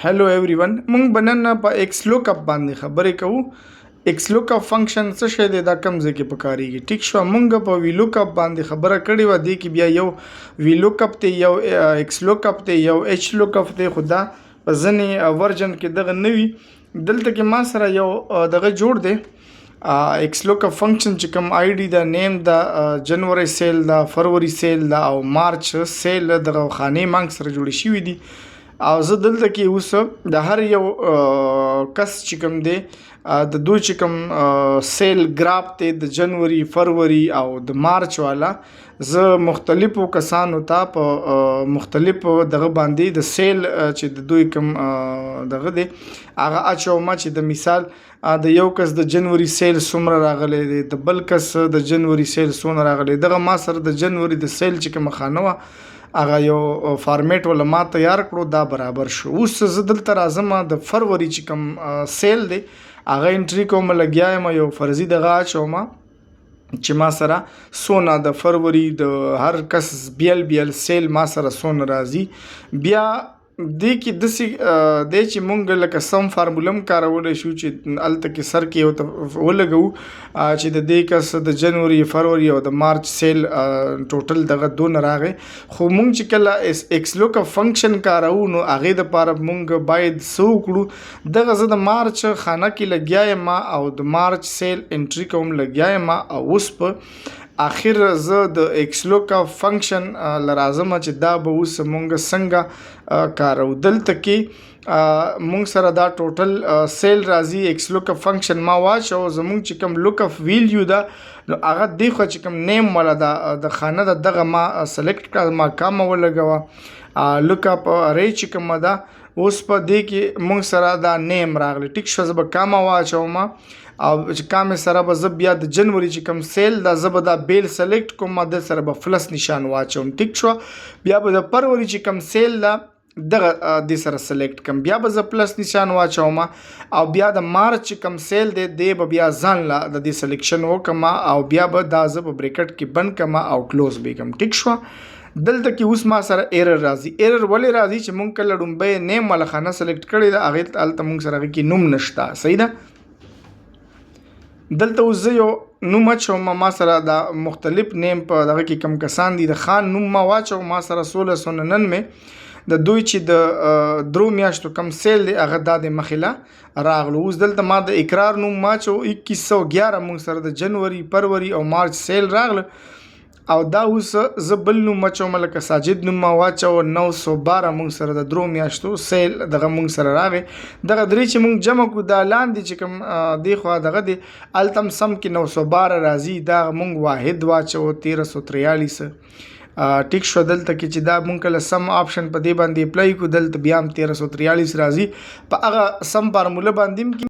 hello everyone مونږ بنن په ایکس لوک اپ باندې خبرې کوو ایکس لوک اپ فنکشن څه شی دی دا کوم ځای کې پکاريږي ټیک شو مونږ په وی لوک اپ باندې خبره کړې و دی کې بیا یو وی لوک اپ ته یو ایکس لوک اپ ته یو ایچ لوک اپ ته خدا په ځنې ورژن کې دغه نوي دلته کې ما سره یو دغه جوړ دی ایکس لوک اپ فنکشن چې کوم آی ډي دا نیم دا جنوري سیل دا فروری سیل دا او مارچ سیل دغه خانه مانګ سره جوړ شوی دي او زه دلته کې اوس د هر یو کس چې کوم دی د دوی چې کوم سیل ګراف دی د جنوري فروری او د مارچ والا زه مختلفو کسانو ته په مختلفو دغه باندې د سیل چې د دوی کوم دغه دی هغه اچوم چې د مثال د یو کس د جنوري سیل څومره راغلی دی د بل کس د جنوري سیل څومره راغلی دغه ما سره د جنوري د سیل چې کوم خانه وه هغه یو فارمیټ ولا ما تیار کړو دا برابر شو اوس زه دلته راځم د فروری چې کوم سیل دی هغه انټری کوم لګیایم یو فرضي دغه اچوم چې ما سره سونه د فروری د هر کس بیل سیل ما سره سونه راځي بیا دې کې داسې دی چې مونږ لکه سم فارمولم کارولی شو چې هلته کې سر کې یو ولګو چې د دې کس د جنوري فروری او د مارچ سیل ټوټل دغه دونه راغی خو مونږ چې کله ایکس لوک اپ فنکشن کاروو نو هغې دپاره مونږ باید څه وکړو دغه زه د مارچ خانه کې لګیا یم او د مارچ سیل انټري کوم لګیا یم او اوس په اخر زه د ایکس لوک اپ فنکشن لرازم چې دا به اوس مونږ څنګه کارو دلته کې مونږ سره دا ټوټل سیل راځي ایکس لوک اپ فنکشن ما واچو زمونږ چې کوم لوک اپ ویلیو دا نو هغه دی خو چې کوم نیم ولا د خانه دغه ما سلیکټ کړ ما کام ولګوه لوک اپ ری چې کوم دا اوس په دې کې مونږ سره دا نیم راغلی ټیک شو زه به کام واچوم او چې کامې سره به زه بیا د جنوري چې کوم سیل دا زه به دا بیل سلیکټ کوم د سره به فلس نشان واچوم ټیک شو بیا به د فروری چې کوم سیل دا دغه د سره سلیکټ کوم بیا به زه پلس نشان واچوم او بیا د مارچ چې کوم سیل دی به بیا ځان لا د دې سلیکشن وکم او بیا به دا زه په بریکټ کې بند کم او کلوز به کوم ټیک شو دلته کې اوس ما سره ایرر راځي ایرر ولې راځي چې مونږ کله ډومبه نیم ولا خانه سلیکټ کړی دا هغه الته مونږ سره کې نوم نشته صحیح ده دلته اوس زه یو نوم اچوم ما سره دا مختلف نیم په دغه کې کم کسان دي د خان نوم ما واچو ما سره 1699 د دوی چې د درو میاشتو کم سیل دی هغه د مخله راغلو اوس دلته ما د اقرار نوم ماچو 2111 مونږ سره د جنوري فروری او مارچ سیل راغله او دا اوس زه بل نوم اچوم لکه ساجد نوم ما واچو 912 مونږ سره د درو میاشتو سیل دغه مونږ سره راغی دغه درې چې مونږ جمع کو دا لاندې چې کوم دی خو دغه دی التم سم کې 912 راځي دا مونږ واحد واچو 1343 ټیک شو دلته کې چې دا مونږ کله سم آپشن په دې باندې اپلای کو دلته بیا هم 1343 راځي په هغه سم فارموله باندې